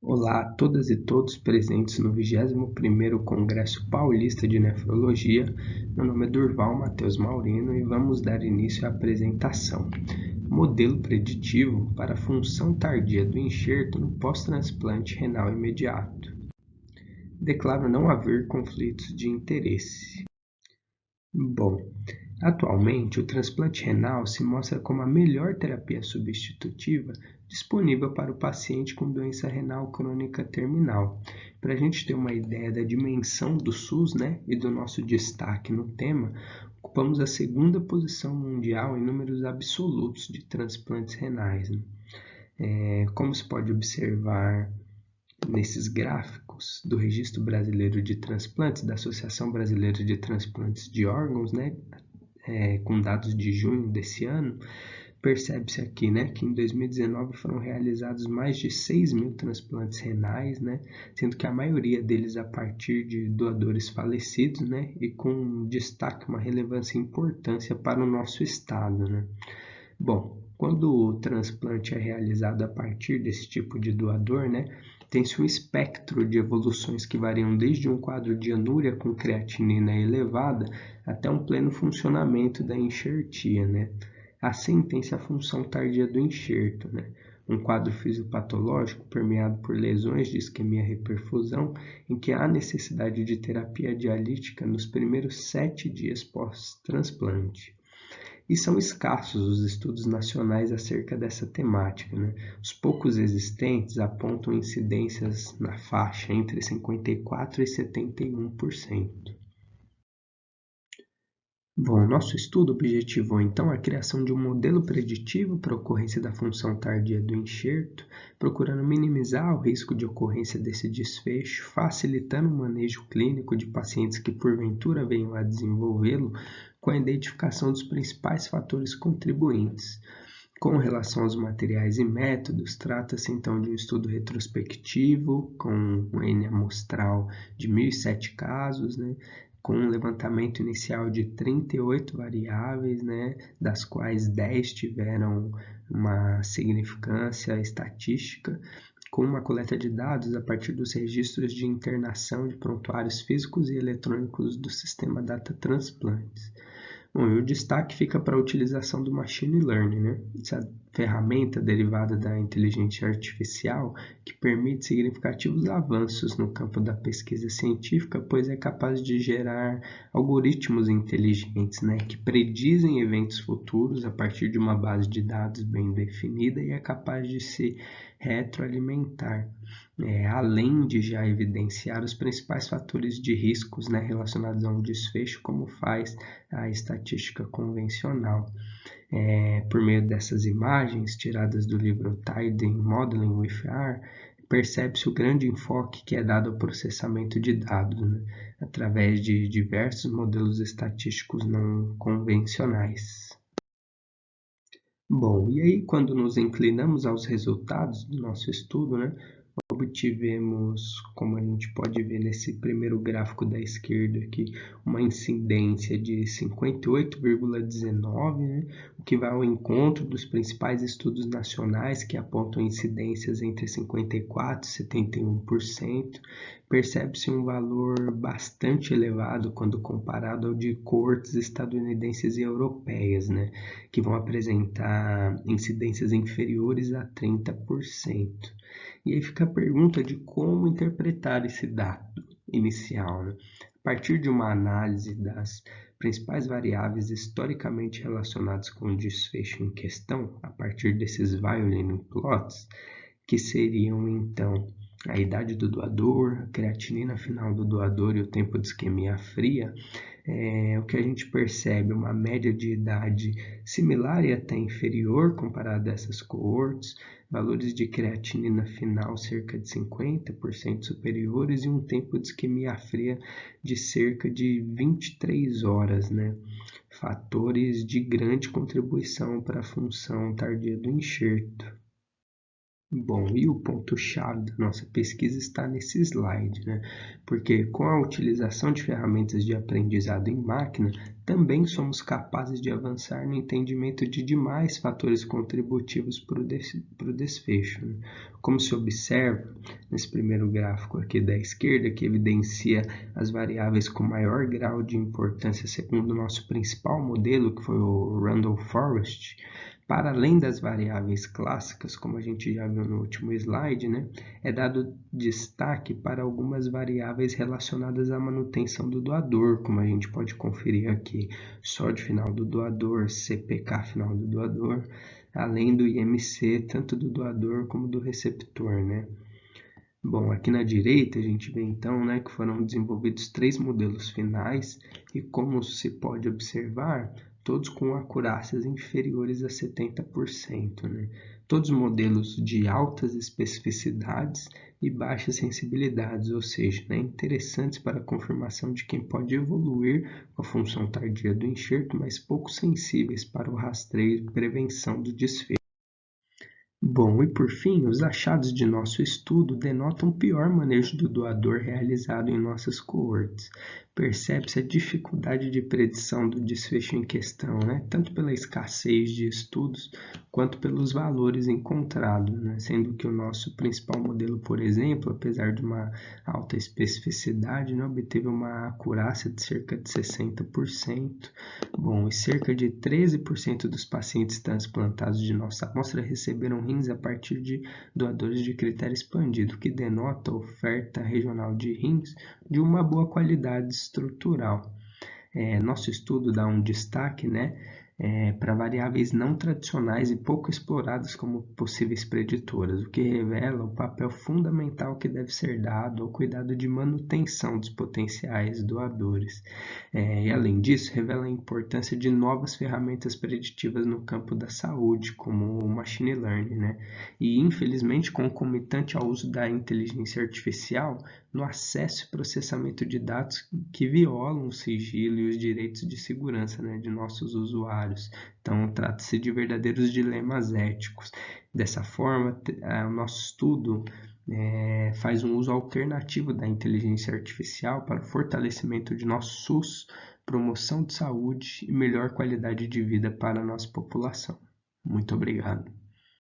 Olá a todas e todos presentes no 21º Congresso Paulista de Nefrologia. Meu nome é Durval Matheus Maurino e vamos dar início à apresentação. Modelo preditivo para a função tardia do enxerto no pós-transplante renal imediato. Declaro não haver conflitos de interesse. Bom, atualmente o transplante renal se mostra como a melhor terapia substitutiva disponível para o paciente com doença renal crônica terminal. Para a gente ter uma ideia da dimensão do SUS, e do nosso destaque no tema, ocupamos a segunda posição mundial em números absolutos de transplantes renais. Como se pode observar nesses gráficos do Registro Brasileiro de Transplantes, da Associação Brasileira de Transplantes de Órgãos, com dados de junho desse ano, percebe-se aqui que em 2019 foram realizados mais de 6 mil transplantes renais, sendo que a maioria deles a partir de doadores falecidos, e com destaque, uma relevância e importância para o nosso estado. Bom, quando o transplante é realizado a partir desse tipo de doador, tem-se um espectro de evoluções que variam desde um quadro de anúria com creatinina elevada até um pleno funcionamento da enxertia. Assim, tem-se a função tardia do enxerto, um quadro fisiopatológico permeado por lesões de isquemia-reperfusão, em que há necessidade de terapia dialítica nos primeiros 7 dias pós-transplante. E são escassos os estudos nacionais acerca dessa temática. Os poucos existentes apontam incidências na faixa entre 54% e 71%. Bom, nosso estudo objetivou então a criação de um modelo preditivo para a ocorrência da função tardia do enxerto, procurando minimizar o risco de ocorrência desse desfecho, facilitando o manejo clínico de pacientes que porventura venham a desenvolvê-lo, com a identificação dos principais fatores contribuintes. Com relação aos materiais e métodos, trata-se então de um estudo retrospectivo com um N amostral de 1.007 casos, com um levantamento inicial de 38 variáveis, das quais 10 tiveram uma significância estatística, com uma coleta de dados a partir dos registros de internação de prontuários físicos e eletrônicos do sistema Data Transplantes. Bom, e o destaque fica para a utilização do Machine Learning, essa ferramenta derivada da inteligência artificial que permite significativos avanços no campo da pesquisa científica, pois é capaz de gerar algoritmos inteligentes, que predizem eventos futuros a partir de uma base de dados bem definida e é capaz de se retroalimentar. Além de já evidenciar os principais fatores de riscos relacionados a um desfecho, como faz a estatística convencional. Por meio dessas imagens tiradas do livro Tidying Modeling with R, percebe-se o grande enfoque que é dado ao processamento de dados, através de diversos modelos estatísticos não convencionais. Bom, e aí quando nos inclinamos aos resultados do nosso estudo, obtivemos, como a gente pode ver nesse primeiro gráfico da esquerda aqui, uma incidência de 58,19, o que vai ao encontro dos principais estudos nacionais que apontam incidências entre 54% e 71%. Percebe-se um valor bastante elevado quando comparado ao de coortes estadunidenses e europeias, que vão apresentar incidências inferiores a 30%. E aí fica a pergunta de como interpretar esse dado inicial. A partir de uma análise das principais variáveis historicamente relacionadas com o desfecho em questão, a partir desses Violin plots, que seriam então a idade do doador, a creatinina final do doador e o tempo de isquemia fria, o que a gente percebe uma média de idade similar e até inferior comparada a essas coortes, valores de creatinina final cerca de 50% superiores e um tempo de isquemia fria de cerca de 23 horas, Fatores de grande contribuição para a função tardia do enxerto. Bom, e o ponto-chave da nossa pesquisa está nesse slide, né? Porque com a utilização de ferramentas de aprendizado em máquina, também somos capazes de avançar no entendimento de demais fatores contributivos para o desfecho, né? Como se observa nesse primeiro gráfico aqui da esquerda, que evidencia as variáveis com maior grau de importância segundo o nosso principal modelo, que foi o Randall Forest. Para além das variáveis clássicas, como a gente já viu no último slide, né, é dado destaque para algumas variáveis relacionadas à manutenção do doador, como a gente pode conferir aqui, SOD final do doador, CPK final do doador, além do IMC, tanto do doador como do receptor, né? Bom, aqui na direita a gente vê então, né, que foram desenvolvidos 3 modelos finais e, como se pode observar, todos com acurácias inferiores a 70%, né? Todos modelos de altas especificidades e baixas sensibilidades, ou seja, né, interessantes para a confirmação de quem pode evoluir com a função tardia do enxerto, mas pouco sensíveis para o rastreio e prevenção do desfecho. Bom, e por fim, os achados de nosso estudo denotam pior manejo do doador realizado em nossas coortes. Percebe-se a dificuldade de predição do desfecho em questão, né? Tanto pela escassez de estudos quanto pelos valores encontrados, né? Sendo que o nosso principal modelo, por exemplo, apesar de uma alta especificidade, né, obteve uma acurácia de cerca de 60%. Bom, e cerca de 13% dos pacientes transplantados de nossa amostra receberam rins a partir de doadores de critério expandido, que denota a oferta regional de rins de uma boa qualidade estrutural. Nosso estudo dá um destaque, né, para variáveis não tradicionais e pouco exploradas como possíveis preditoras, o que revela o papel fundamental que deve ser dado ao cuidado de manutenção dos potenciais doadores. E além disso, revela a importância de novas ferramentas preditivas no campo da saúde, como o machine learning, né? E infelizmente, concomitante ao uso da inteligência artificial no acesso e processamento de dados que violam o sigilo e os direitos de segurança, né, de nossos usuários. Então, trata-se de verdadeiros dilemas éticos. Dessa forma, o nosso estudo faz um uso alternativo da inteligência artificial para o fortalecimento de nosso SUS, promoção de saúde e melhor qualidade de vida para a nossa população. Muito obrigado.